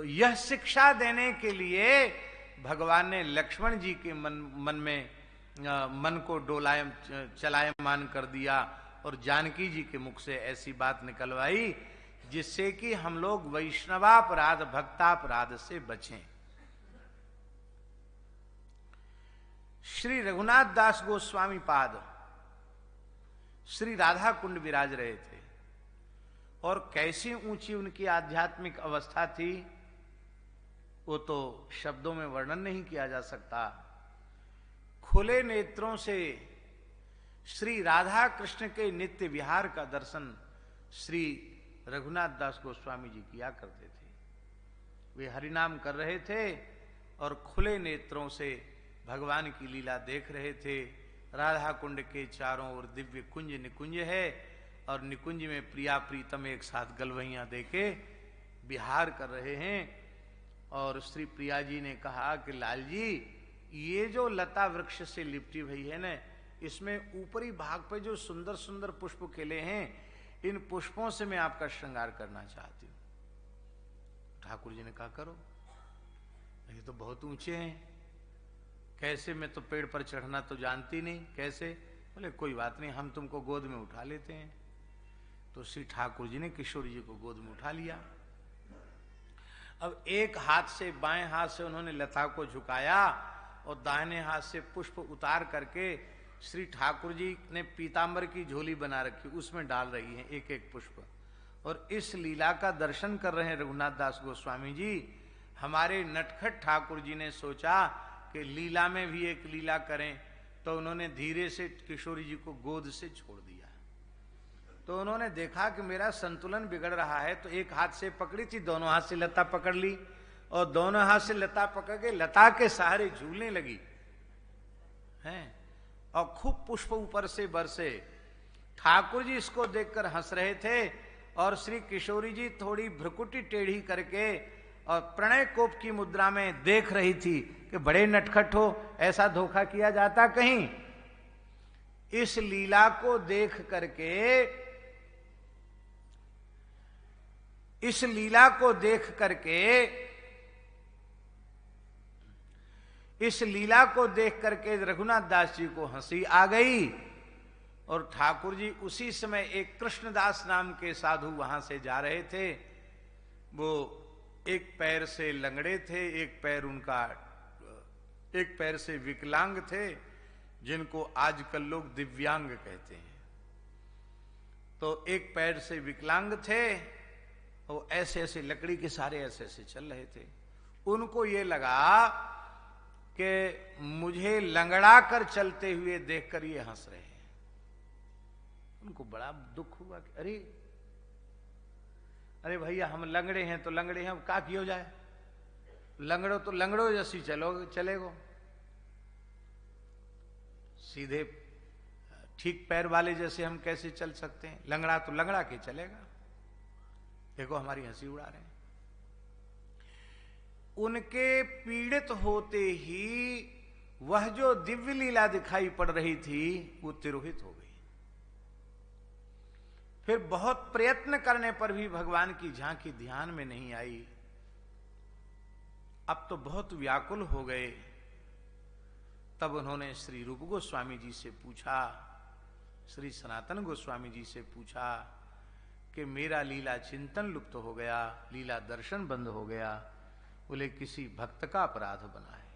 तो यह शिक्षा देने के लिए भगवान ने लक्ष्मण जी के मन में मन को चलायमान कर दिया और जानकी जी के मुख से ऐसी बात निकलवाई जिससे कि हम लोग वैष्णवापराध भक्तापराध से बचें। श्री रघुनाथ दास गोस्वामी पाद श्री राधा कुंड विराज रहे थे और कैसी ऊंची उनकी आध्यात्मिक अवस्था थी वो तो शब्दों में वर्णन नहीं किया जा सकता। खुले नेत्रों से श्री राधा कृष्ण के नित्य विहार का दर्शन श्री रघुनाथ दास गोस्वामी जी किया करते थे। वे हरिनाम कर रहे थे और खुले नेत्रों से भगवान की लीला देख रहे थे। राधा कुंड के चारों ओर दिव्य कुंज निकुंज है और निकुंज में प्रिया प्रीतम एक साथ गलवैया देके विहार कर रहे हैं। और श्री प्रिया जी ने कहा कि लाल जी, ये जो लता वृक्ष से लिपटी हुई है ना, इसमें ऊपरी भाग पे जो सुंदर सुंदर पुष्प खिले हैं, इन पुष्पों से मैं आपका श्रृंगार करना चाहती हूं। ठाकुर जी ने कहा करो, ये तो बहुत ऊंचे हैं, कैसे? मैं तो पेड़ पर चढ़ना तो जानती नहीं, कैसे? बोले कोई बात नहीं, हम तुमको गोद में उठा लेते हैं। तो श्री ठाकुर जी ने किशोर जी को गोद में उठा लिया। अब एक हाथ से, बाएं हाथ से उन्होंने लता को झुकाया और दाहिने हाथ से पुष्प उतार करके श्री ठाकुर जी ने पीतांबर की झोली बना रखी, उसमें डाल रही हैं एक एक पुष्प। और इस लीला का दर्शन कर रहे हैं रघुनाथ दास गोस्वामी जी। हमारे नटखट ठाकुर जी ने सोचा कि लीला में भी एक लीला करें, तो उन्होंने धीरे से किशोरी जी को गोद से छोड़ दिया। तो उन्होंने देखा कि मेरा संतुलन बिगड़ रहा है, तो एक हाथ से पकड़ी थी, दोनों हाथ से लता पकड़ ली और दोनों हाथ से लता पकड़ के लता के सहारे झूलने लगी हैं और खूब पुष्प ऊपर से बरसे। ठाकुर जी इसको देखकर हंस रहे थे और श्री किशोरी जी थोड़ी भ्रुकुटी टेढ़ी करके और प्रणय कोप की मुद्रा में देख रही थी कि बड़े नटखट हो, ऐसा धोखा किया जाता कहीं। इस लीला को देख करके, इस लीला को देख करके, इस लीला को देख करके रघुनाथ दास जी को हंसी आ गई। और ठाकुर जी उसी समय एक कृष्णदास नाम के साधु वहां से जा रहे थे। वो एक पैर से लंगड़े थे, एक पैर से विकलांग थे, जिनको आजकल लोग दिव्यांग कहते हैं। तो एक पैर से विकलांग थे, वो ऐसे ऐसे लकड़ी के सारे ऐसे ऐसे चल रहे थे। उनको ये लगा कि मुझे लंगड़ा कर चलते हुए देखकर ये हंस रहे हैं। उनको बड़ा दुख हुआ कि अरे भैया, हम लंगड़े हैं तो लंगड़े हैं, का किया जाए, लंगड़ो तो लंगड़ो जैसी चलेगो, सीधे ठीक पैर वाले जैसे हम कैसे चल सकते हैं? लंगड़ा तो लंगड़ा के चलेगा। देखो हमारी हंसी उड़ा रहे हैं। उनके पीड़ित होते ही वह जो दिव्य लीला दिखाई पड़ रही थी वो तिरोहित हो गई। फिर बहुत प्रयत्न करने पर भी भगवान की झांकी ध्यान में नहीं आई। अब तो बहुत व्याकुल हो गए। तब उन्होंने श्री रूप गोस्वामी जी से पूछा, श्री सनातन गोस्वामी जी से पूछा कि मेरा लीला चिंतन लुप्त हो गया, लीला दर्शन बंद हो गया। बोले किसी भक्त का अपराध बना है।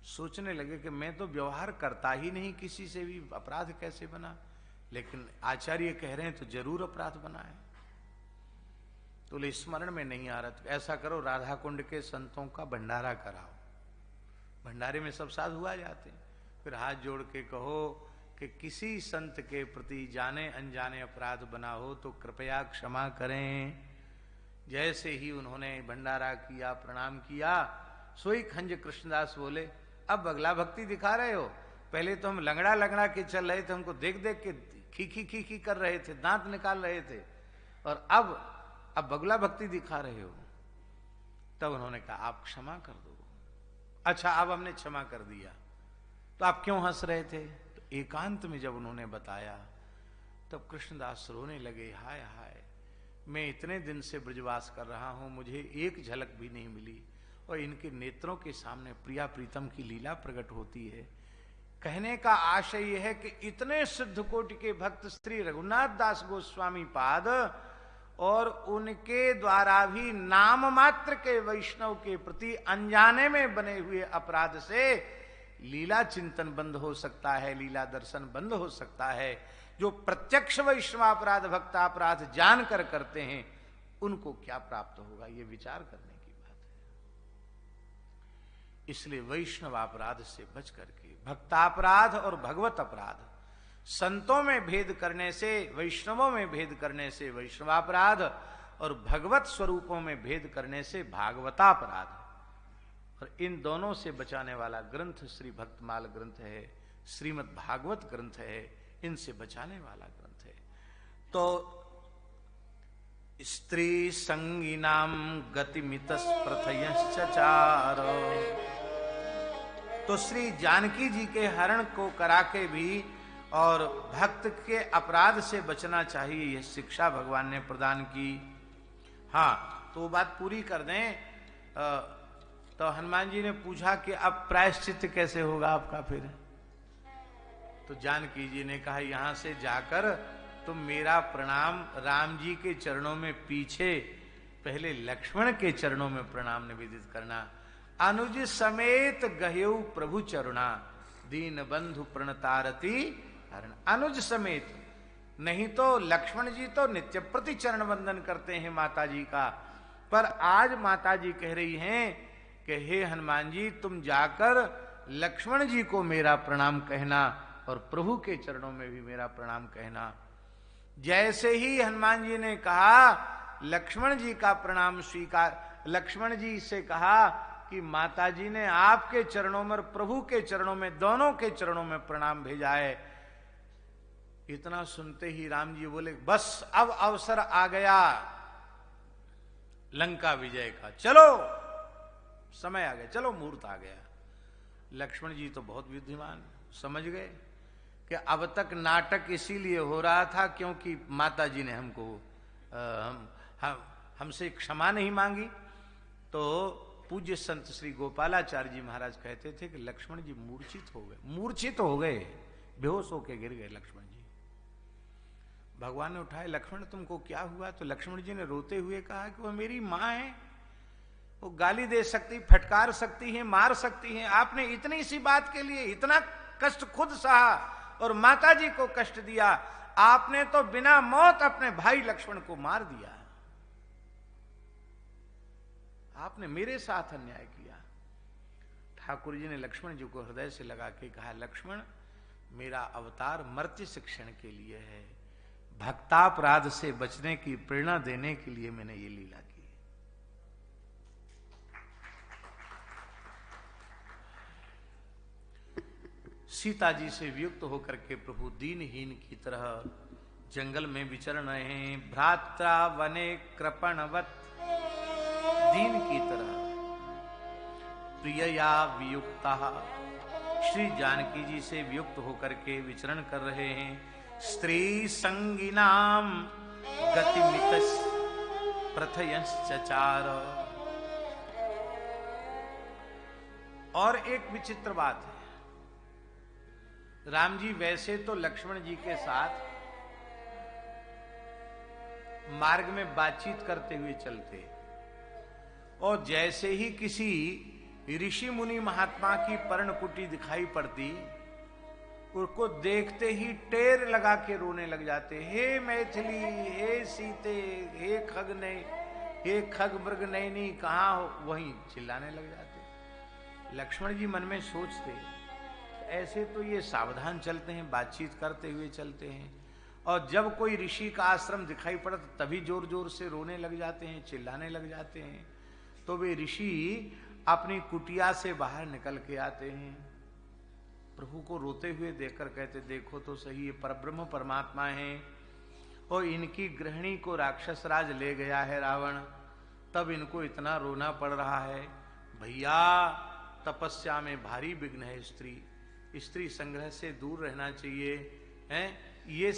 सोचने लगे कि मैं तो व्यवहार करता ही नहीं किसी से भी, अपराध कैसे बना? लेकिन आचार्य कह रहे हैं तो जरूर अपराध बना है। तो बोले स्मरण में नहीं आ रहा। तो ऐसा करो, राधा कुंड के संतों का भंडारा कराओ। भंडारे में सब साधु आ जाते हैं। फिर हाथ जोड़ के कहो कि किसी संत के प्रति जाने अनजाने अपराध बना हो तो कृपया क्षमा करें। जैसे ही उन्होंने भंडारा किया, प्रणाम किया, सोई खंज कृष्णदास बोले अब अगला भक्ति दिखा रहे हो। पहले तो हम लंगड़ा लंगड़ा के चल रहे थे, हमको देख देख के खी कर रहे थे, दांत निकाल रहे थे, और अब बगला भक्ति दिखा रहे हो। तब उन्होंने कहा आप क्षमा कर दो। अच्छा, अब हमने क्षमा कर दिया, तो आप क्यों हंस रहे थे? तो एकांत में जब उन्होंने बताया तब कृष्णदास रोने लगे। हाय हाय, मैं इतने दिन से ब्रजवास कर रहा हूं, मुझे एक झलक भी नहीं मिली और इनके नेत्रों के सामने प्रिया प्रीतम की लीला प्रकट होती है। कहने का आशय यह है कि इतने सिद्ध कोटि के भक्त श्री रघुनाथ दास गोस्वामी पाद और उनके द्वारा भी नाम मात्र के वैष्णव के प्रति अनजाने में बने हुए अपराध से लीला चिंतन बंद हो सकता है, लीला दर्शन बंद हो सकता है। जो प्रत्यक्ष वैष्णवापराध भक्तापराध जानकर करते हैं उनको क्या प्राप्त होगा, ये विचार करने की बात है। इसलिए वैष्णवापराध से बच करके भक्तापराध और भगवत अपराध, संतों में भेद करने से, वैष्णवों में भेद करने से वैष्णवापराध और भगवत स्वरूपों में भेद करने से भागवतापराध, और इन दोनों से बचाने वाला ग्रंथ श्री भक्तमाल ग्रंथ है, श्रीमद् भागवत ग्रंथ है, इनसे बचाने वाला ग्रंथ है। तो स्त्री संगीनाम गतिमितस प्रथयश्चचार, तो श्री जानकी जी के हरण को करा के भी और भक्त के अपराध से बचना चाहिए, यह शिक्षा भगवान ने प्रदान की। हाँ, तो वो बात पूरी कर दें। तो हनुमान जी ने पूछा कि अब प्रायश्चित कैसे होगा आपका फिर? तो जानकी जी ने कहा यहां से जाकर तुम मेरा प्रणाम राम जी के चरणों में पीछे पहले लक्ष्मण के चरणों में प्रणाम निवेदित करना। अनुज समेत गह्यौ प्रभु चरुणा, दीन बंधु प्रणतारती हरण। अनुज समेत, नहीं तो लक्ष्मण जी तो नित्य प्रति चरण वंदन करते हैं माता जी का, पर आज माता जी कह रही हैं कि हे हनुमान जी तुम जाकर लक्ष्मण जी को मेरा प्रणाम कहना और प्रभु के चरणों में भी मेरा प्रणाम कहना। जैसे ही हनुमान जी ने कहा लक्ष्मण जी का प्रणाम स्वीकार, लक्ष्मण जी से कहा कि माता जी ने आपके चरणों में, प्रभु के चरणों में, दोनों के चरणों में प्रणाम भेजा है। इतना सुनते ही राम जी बोले बस अब अवसर आ गया लंका विजय का, चलो समय आ गया, चलो मुहूर्त आ गया। लक्ष्मण जी तो बहुत बुद्धिमान, समझ गए कि अब तक नाटक इसीलिए हो रहा था क्योंकि माता जी ने हमको हमसे क्षमा नहीं मांगी। तो पूज्य संत श्री गोपालाचार्य जी महाराज कहते थे कि लक्ष्मण जी मूर्छित हो गए, मूर्छित हो गए, बेहोश होके गिर गए लक्ष्मण जी। भगवान ने उठाए, लक्ष्मण तुमको क्या हुआ? तो लक्ष्मण जी ने रोते हुए कहा कि वो मेरी माँ है, वो गाली दे सकती, फटकार सकती है, मार सकती है। आपने इतनी सी बात के लिए इतना कष्ट खुद सहा और माता जी को कष्ट दिया। आपने तो बिना मौत अपने भाई लक्ष्मण को मार दिया, आपने मेरे साथ अन्याय किया। ठाकुर जी ने लक्ष्मण जी को हृदय से लगा के कहा, लक्ष्मण मेरा अवतार मर्त्य शिक्षण के लिए है, भक्तापराध से बचने की प्रेरणा देने के लिए मैंने ये लीला की। सीता जी से वियुक्त होकर के प्रभु दीनहीन की तरह जंगल में विचरण रहे हैं, भ्रात्रा वने कृपणवत, दीन की तरह प्रियया वियुक्ता श्री जानकी जी से वियुक्त होकर के विचरण कर रहे हैं। स्त्री संगिनाम गतिमितस प्रथयश्चचार। और एक विचित्र बात है, राम जी वैसे तो लक्ष्मण जी के साथ मार्ग में बातचीत करते हुए चलते, और जैसे ही किसी ऋषि मुनि महात्मा की पर्णकुटी दिखाई पड़ती, उसको देखते ही टेर लगा के रोने लग जाते। हे मैथिली, हे सीते, हे खगने, हे खग मृग नयनी, कहाँ हो? वहीं चिल्लाने लग जाते। लक्ष्मण जी मन में सोचते, ऐसे तो ये सावधान चलते हैं, बातचीत करते हुए चलते हैं, और जब कोई ऋषि का आश्रम दिखाई पड़ा तो तभी जोर जोर से रोने लग जाते हैं, चिल्लाने लग जाते हैं। तो वे ऋषि अपनी कुटिया से बाहर निकल के आते हैं, प्रभु को रोते हुए देखकर कहते, देखो तो सही, ये परब्रह्म परमात्मा हैं और इनकी गृहिणी को राक्षस राज ले गया है रावण, तब इनको इतना रोना पड़ रहा है। भैया तपस्या में भारी विघ्न है, स्त्री संग्रह से दूर रहना चाहिए, हैं? ये